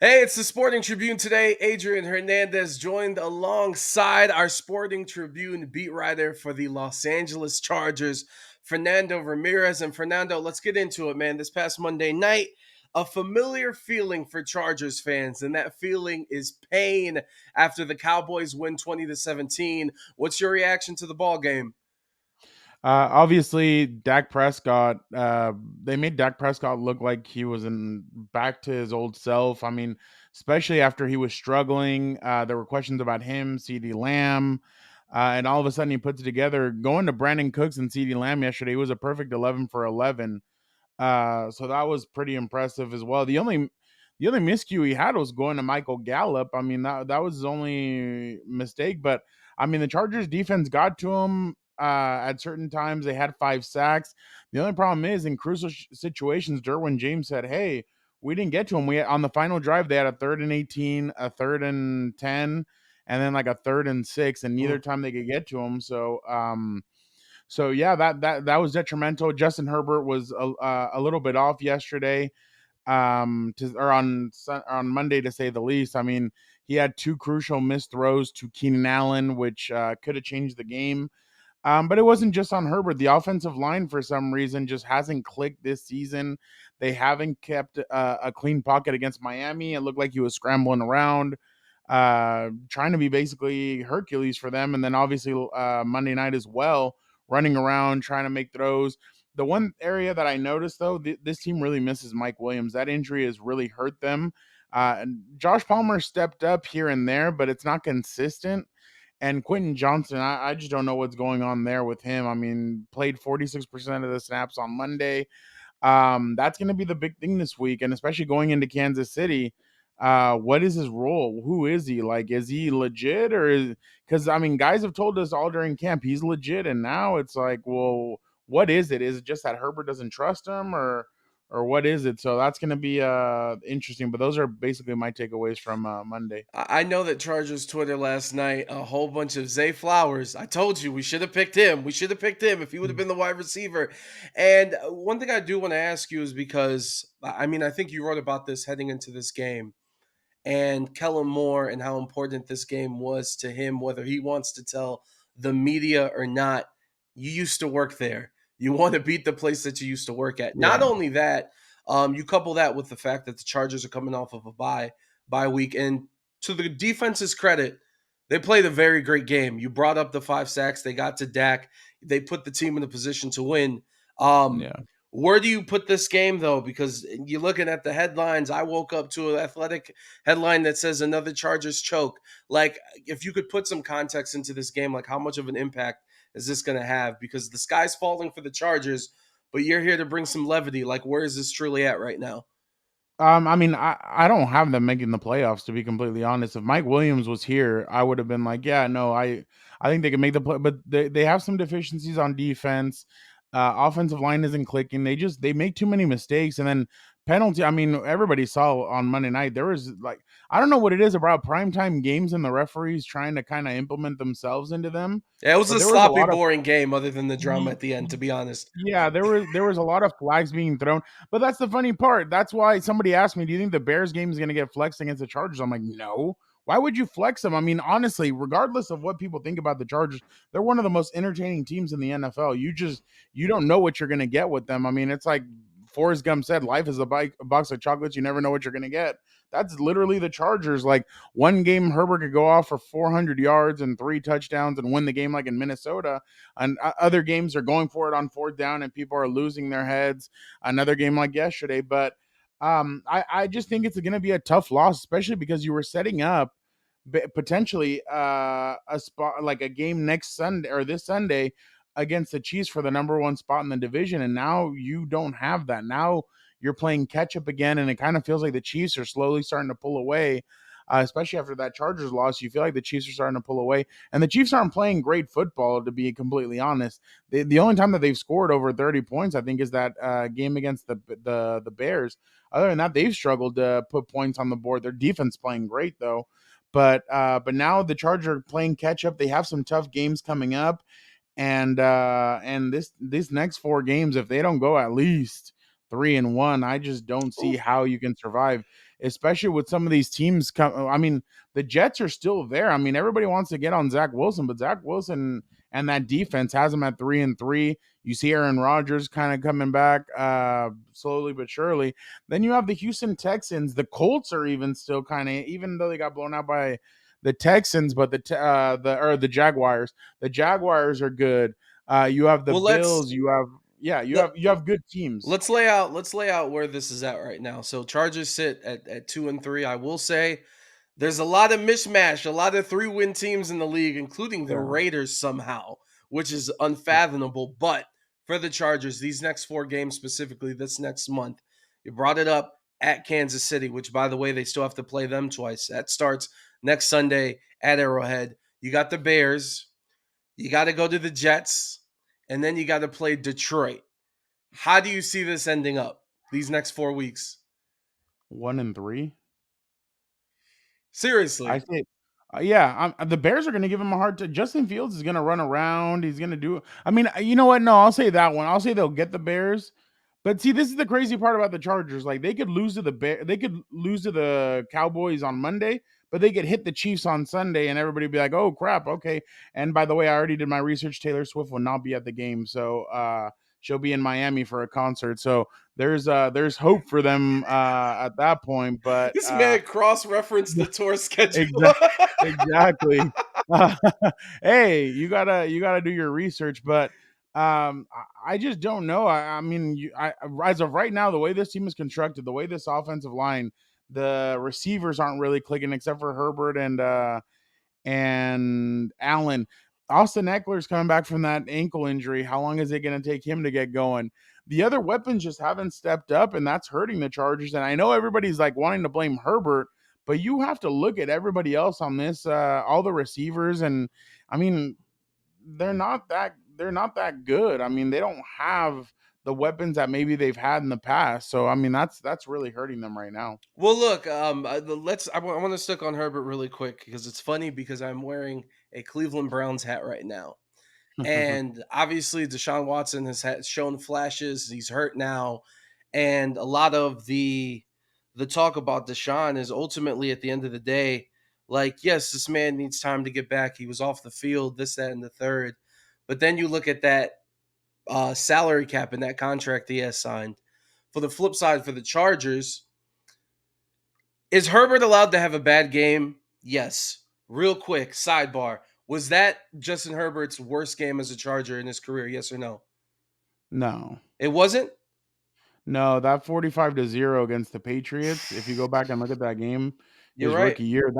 Hey, it's the Sporting Tribune Today. Adrian Hernandez joined alongside our Sporting Tribune beat writer for the Los Angeles Chargers, Fernando Ramirez. And Fernando, let's get into it, man. This past Monday night, a familiar feeling for Chargers fans, and that feeling is pain after the Cowboys win 20-17. What's your reaction to the ball game? Obviously, Dak Prescott. They made Dak Prescott look like he was back to his old self. I mean, especially after he was struggling. There were questions about him, C.D. Lamb, and all of a sudden he puts it together. Going to Brandon Cooks and C.D. Lamb yesterday, he was a perfect 11 for 11. So that was pretty impressive as well. The only miscue he had was going to Michael Gallup. I mean, that was his only mistake. But I mean, the Chargers defense got to him at certain times. They had 5 sacks. The only problem is in crucial situations, Derwin James said, "Hey, we didn't get to him. We on the final drive they had a 3rd and 18, a 3rd and 10, and then like a 3rd and 6, and neither Mm. time they could get to him." So yeah, that was detrimental. Justin Herbert was a little bit off yesterday, or on Monday to say the least. I mean, he had two crucial missed throws to Keenan Allen, which could have changed the game. But it wasn't just on Herbert. The offensive line, for some reason, just hasn't clicked this season. They haven't kept a clean pocket against Miami. It looked like he was scrambling around, trying to be basically Hercules for them. And then obviously Monday night as well, running around trying to make throws. The one area that I noticed though, this team really misses Mike Williams. That injury has really hurt them. And Josh Palmer stepped up here and there, but it's not consistent. And Quentin Johnson, I just don't know what's going on there with him. I mean, played 46% of the snaps on Monday. That's going to be the big thing this week, and especially going into Kansas City. What is his role? Who is he? Like, is he legit, or is because I mean, guys have told us all during camp he's legit, and now it's like, well, what is it? Is it just that Herbert doesn't trust him, or what is it? So that's going to be interesting. But those are basically my takeaways from Monday. I know that Chargers Twitter last night, a whole bunch of Zay Flowers. I told you we should have picked him. We should have picked him if he would have been the wide receiver. And one thing I do want to ask you is because, I mean, I think you wrote about this heading into this game and Kellen Moore and how important this game was to him, whether he wants to tell the media or not. You used to work there. You want to beat the place that you used to work at. Not Yeah, only that, you couple that with the fact that the Chargers are coming off of a bye week, and to the defense's credit, they played a very great game. You brought up the 5 sacks. They got to Dak. They put the team in a position to win. Um, yeah. where do you put this game though? Because you're looking at the headlines. I woke up to an athletic headline that says another Chargers choke. Like, if you could put some context into this game, like how much of an impact is this going to have? Because the sky's falling for the Chargers, but you're here to bring some levity. Like, where is this truly at right now? I mean, I don't have them making the playoffs to be completely honest. If Mike Williams was here, I would have been like, yeah, no, I think they can make the play, but they have some deficiencies on defense. Offensive line isn't clicking. They make too many mistakes, and then penalty. I mean, everybody saw on Monday night there was like, I don't know what it is about primetime games and the referees trying to kind of implement themselves into them, Yeah, it was but a there was a sloppy, lot of boring game, other than the drama at the end. To be honest. yeah, there was a lot of flags being thrown, but that's the funny part. That's why somebody asked me, "Do you think the Bears game is going to get flexed against the Chargers?" I'm like, "No. Why would you flex them?" I mean, honestly, regardless of what people think about the Chargers, they're one of the most entertaining teams in the NFL. You don't know what you're going to get with them. I mean, it's like Forrest Gump said, "Life is a box of chocolates. You never know what you're going to get." That's literally the Chargers. Like one game, Herbert could go off for 400 yards and 3 touchdowns and win the game, like in Minnesota, and other games are going for it on 4th down and people are losing their heads. Another game like yesterday, but I just think it's going to be a tough loss, especially because you were setting up potentially a spot like a game next Sunday or this Sunday against the Chiefs for the number one spot in the division, and now you don't have that. Now you're playing catch up again, and it kind of feels like the Chiefs are slowly starting to pull away. Especially after that Chargers loss, you feel like the Chiefs are starting to pull away, and the Chiefs aren't playing great football. To be completely honest, the only time that they've scored over 30 points, I think, is that game against the Bears. Other than that, they've struggled to put points on the board. Their defense playing great though, but now the Chargers are playing catch up. They have some tough games coming up, and this these next 4 games, if they don't go at least 3-1. I just don't see Ooh. how you can survive, especially with some of these teams. I mean, the Jets are still there. I mean, everybody wants to get on Zach Wilson, but Zach Wilson and that defense has him at 3-3. You see Aaron Rodgers kind of coming back slowly but surely. Then you have the Houston Texans. The Colts are even still kind of, even though they got blown out by the Texans, but the Jaguars. The Jaguars are good. You have the Well, Bills. You have let, you have good teams. let's lay out where this is at right now. So Chargers sit at 2-3. I will say there's a lot of mishmash, a lot of 3-win teams in the league, including the Yeah. Raiders somehow, which is unfathomable. But for the Chargers, these next 4 games, specifically this next month, you brought it up at Kansas City, which, by the way, they still have to play them twice. That starts next Sunday at Arrowhead. You got the Bears, you got to go to the Jets, and then you got to play Detroit. How do you see this ending up these next 4 weeks? 1-3. I Seriously. say, yeah, the Bears are going to give him a hard time. Justin Fields is going to run around. He's going to do. I mean, you know what? No, I'll say that one. I'll say they'll get the Bears. But see, this is the crazy part about the Chargers. Like they could lose to they could lose to the Cowboys on Monday, but they could hit the Chiefs on Sunday, and everybody be like, "Oh crap, okay." And by the way, I already did my research. Taylor Swift will not be at the game, so she'll be in Miami for a concert. So there's hope for them at that point. But This man cross-referenced the tour schedule. Exactly, exactly. Uh, hey, you gotta do your research, but I just don't know. I mean, as of right now, the way this team is constructed, the way this offensive line, the receivers aren't really clicking except for Herbert and Allen. Austin Eckler's coming back from that ankle injury. How long is it going to take him to get going? The other weapons just haven't stepped up, and that's hurting the Chargers. And I know everybody's like wanting to blame Herbert, but you have to look at everybody else on this, all the receivers, and I mean, they're not that good. I mean, they don't have the weapons that maybe they've had in the past. So I mean, that's really hurting them right now. Well, look, let's. I want to stick on Herbert really quick because it's funny because I'm wearing a Cleveland Browns hat right now, and obviously Deshaun Watson has shown flashes. He's hurt now, and a lot of the talk about Deshaun is ultimately at the end of the day, like, yes, this man needs time to get back. He was off the field, this, that, and the third, but then you look at that salary cap and that contract he has signed. For the flip side, for the Chargers, is Herbert allowed to have a bad game? Yes. Real quick, sidebar. Was that Justin Herbert's worst game as a Charger in his career? Yes or no? No. It wasn't? No, that 45-0 against the Patriots, if you go back and look at that game, You're his right. rookie year,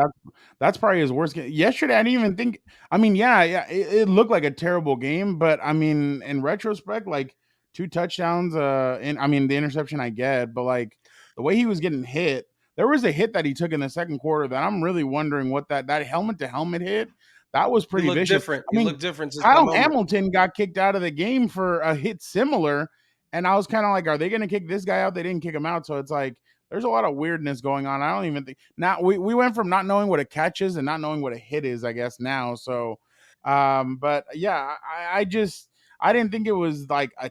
that's probably his worst game. Yesterday, I didn't even think I mean, yeah, it looked like a terrible game, but I mean, in retrospect, like 2 touchdowns, and I mean, the interception I get, but like the way he was getting hit, there was a hit that he took in the second quarter that I'm really wondering what that helmet to helmet hit, that was You pretty look vicious. different. I You mean, look different since that Kyle moment. Hamilton got kicked out of the game for a hit similar, and I was kind of like, are they going to kick this guy out? They didn't kick him out. So it's like, there's a lot of weirdness going on. I don't even think now we went from not knowing what a catch is and not knowing what a hit is, I guess now. So, but yeah, I didn't think it was like a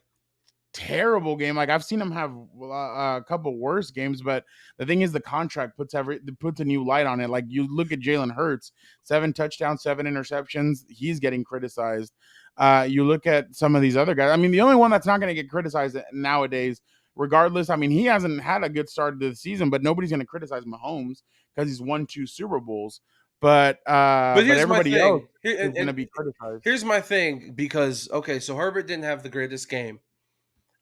terrible game. Like I've seen him have a couple worse games, but the thing is, the contract puts a new light on it. Like you look at Jalen Hurts, 7 touchdowns, 7 interceptions. He's getting criticized. You look at some of these other guys. I mean, the only one that's not going to get criticized nowadays, regardless. I mean, he hasn't had a good start to the season, but nobody's going to criticize Mahomes because he's won 2 Super Bowls. But But here's my everybody else thing. Here is going and to be criticized. here's my thing because okay, so Herbert didn't have the greatest game.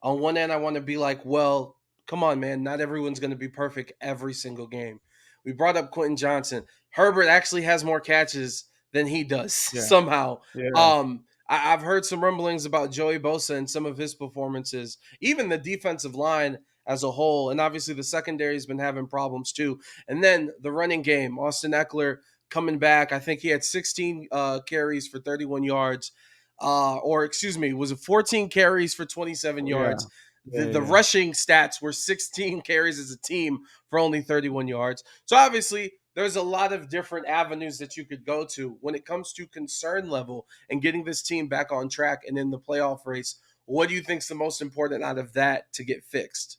On one end, I want to be like, well, come on, man. Not everyone's going to be perfect every single game. We brought up Quentin Johnson. Herbert actually has more catches than he does Yeah, somehow. yeah, I've heard some rumblings about Joey Bosa and some of his performances, even the defensive line as a whole. And obviously, the secondary has been having problems too. And then the running game, Austin Eckler coming back. I think he had 16 carries for 31 yards or excuse me, was it 14 carries for 27 yeah, yards? yeah, The yeah. rushing stats were 16 carries as a team for only 31 yards. So obviously, there's a lot of different avenues that you could go to when it comes to concern level and getting this team back on track and in the playoff race. What do you think's the most important out of that to get fixed?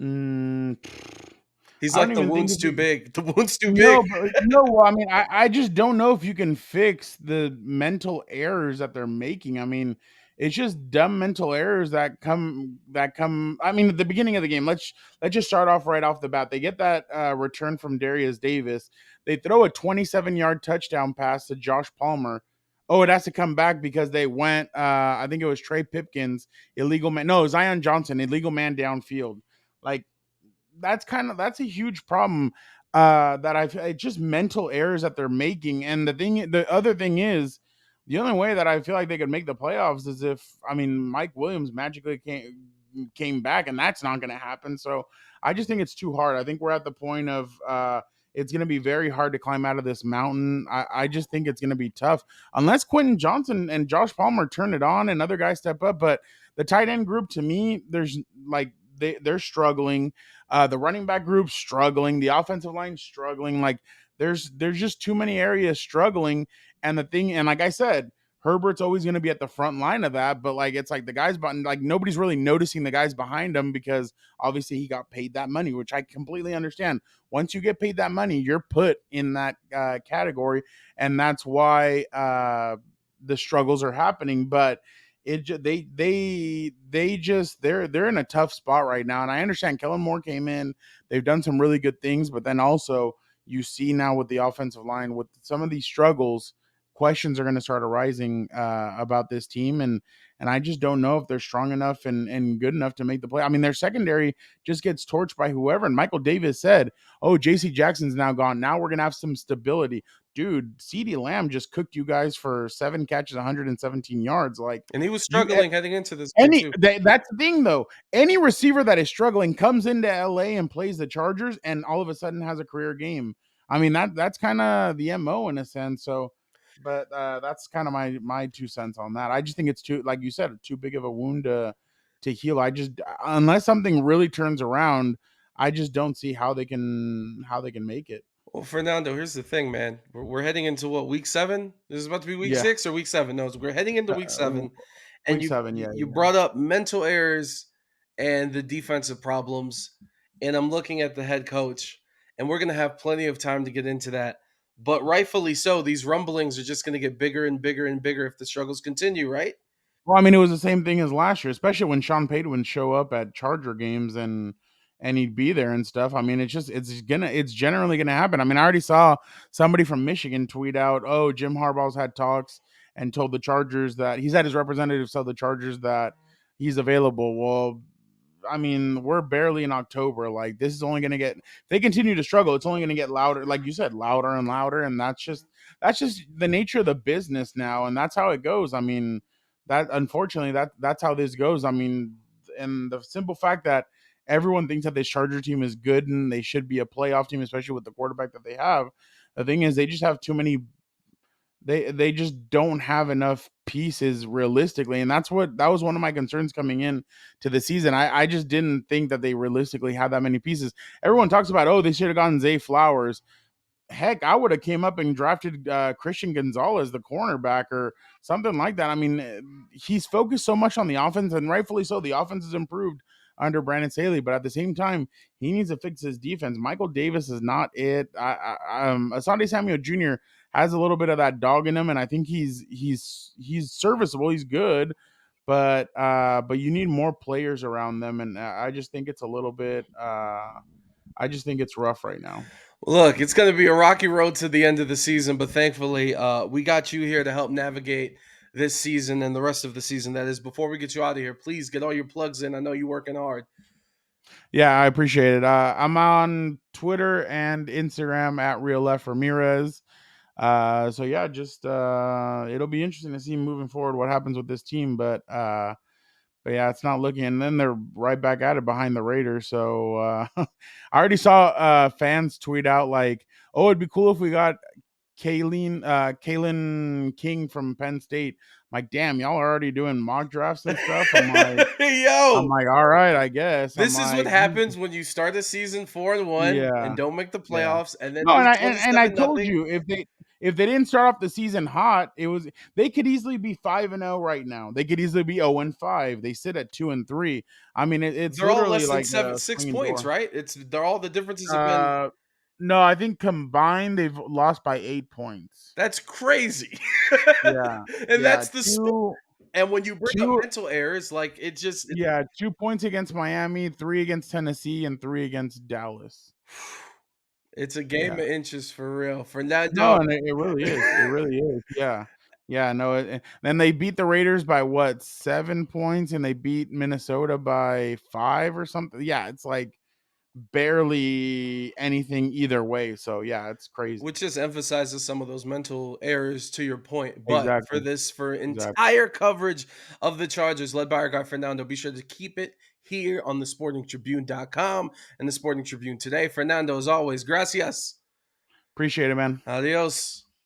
Mm, He's I don't like the even think wound's if too you big. The wound's too big. no, but no, well, I mean, I just don't know if you can fix the mental errors that they're making. I mean, it's just dumb mental errors that come. I mean, at the beginning of the game, let's just start off right off the bat. They get that return from Darius Davis. They throw a 27-yard touchdown pass to Josh Palmer. Oh, it has to come back because they went. I think it was Trey Pipkins, illegal man. No, Zion Johnson, illegal man downfield. Like that's a huge problem that I've it's just mental errors that they're making. And the other thing is, the only way that I feel like they could make the playoffs is if, I mean, Mike Williams magically came back, and that's not going to happen. So I just think it's too hard. I think we're at the point of it's going to be very hard to climb out of this mountain. I just think it's going to be tough unless Quentin Johnson and Josh Palmer turn it on and other guys step up. But the tight end group, to me, there's like they're struggling. The running back group struggling, the offensive line struggling. Like there's just too many areas struggling. And the thing, and like I said, Herbert's always going to be at the front line of that, but like it's like the guys behind, like nobody's really noticing the guys behind him because obviously he got paid that money, which I completely understand. Once you get paid that money, you're put in that category, and that's why the struggles are happening. But they're in a tough spot right now, and I understand Kellen Moore came in. They've done some really good things, but then also you see now with the offensive line with some of these struggles, questions are going to start arising about this team, and I just don't know if they're strong enough and good enough to make the play. I mean, their secondary just gets torched by whoever. And Michael Davis said, "Oh, J.C. Jackson's now gone. Now we're gonna have some stability." Dude, CeeDee Lamb just cooked you guys for 7 catches, 117 yards. Like And he was you, struggling heading into this game any too. that's the thing though. Any receiver that is struggling comes into LA and plays the Chargers and all of a sudden has a career game. I mean that's kind of the MO in a sense. So but that's kind of my 2 cents on that. I just think it's too, like you said, too big of a wound to heal. I just, unless something really turns around, I just don't see how they can make it. Well, Fernando, here's the thing, man. We're heading into what, week 7? This is about to be week Yeah. 6 or week 7? No, we're heading into week Uh, 7, and week you 7, you yeah, you yeah. brought up mental errors and the defensive problems, and I'm looking at the head coach, and we're gonna have plenty of time to get into that. But rightfully so, these rumblings are just gonna get bigger and bigger and bigger if the struggles continue, right? Well, I mean, it was the same thing as last year, especially when Sean Payton would show up at Charger games and he'd be there and stuff. I mean, it's generally gonna happen. I mean, I already saw somebody from Michigan tweet out, "Oh, Jim Harbaugh's had talks and told the Chargers that he's had his representatives tell the Chargers that he's available." Well, I mean, we're barely in October. Like this is only going to get, if they continue to struggle, it's only going to get louder. Like you said, louder and louder. And that's just the nature of the business now. And that's how it goes. I mean, that unfortunately, that's how this goes. I mean, and the simple fact that everyone thinks that this Charger team is good and they should be a playoff team, especially with the quarterback that they have. The thing is, they just have too many, they just don't have enough pieces realistically, and that was one of my concerns coming in to the season. I just didn't think that they realistically had that many pieces. Everyone talks about, oh, they should have gotten Zay Flowers. Heck, I would have came up and drafted Christian Gonzalez, the cornerback, or something like that. I mean, he's focused so much on the offense, and rightfully so. The offense has improved under Brandon Staley, but at the same time, he needs to fix his defense. Michael Davis is not it. Asante Samuel Jr. has a little bit of that dog in him, and I think he's serviceable. He's good, but you need more players around them, and I just think it's a little bit. I just think it's rough right now. Look, it's going to be a rocky road to the end of the season, but thankfully, we got you here to help navigate this season and the rest of the season. That is, before we get you out of here, please get all your plugs in. I know you're working hard. Yeah, I appreciate it. I'm on Twitter and Instagram at Real Left Ramirez. So yeah, just it'll be interesting to see moving forward what happens with this team. But yeah, it's not looking. And then they're right back at it behind the Raiders. So I already saw fans tweet out like, "Oh, it'd be cool if we got Kalen King from Penn State." I'm like, damn, y'all are already doing mock drafts and stuff. I'm Yo, like, all right, I guess. I'm this is what like, happens when you start a season 4-1 and yeah. don't make the Yeah. playoffs and then No, lose and I 27 told nothing. you, if they didn't start off the season hot, they could easily be 5-0 right now. They could easily be 0-5. They sit at 2-3. I mean, it's They're all literally less than like seven a six swinging points, door. right? They're all the differences have been Uh, no, I think combined they've lost by 8 points. that's crazy. Yeah, And yeah, that's the sport. 2 And when you bring up 2 mental errors, like it yeah, 2 points against Miami, 3 against Tennessee, and 3 against Dallas. it's a game Yeah. of inches for real. No, Fernando, and it really is. It really is. Yeah. Yeah, no, then they beat the Raiders by what, 7 points, and they beat Minnesota by 5 or something. Yeah, it's like barely anything either way. So yeah, it's crazy. which just emphasizes some of those mental errors to your point. But Exactly. for Exactly. entire coverage of the Chargers led by our guy Fernando, be sure to keep it here on the sportingtribune.com and the Sporting Tribune Today. Fernando, as always, gracias. Appreciate it, man. Adios.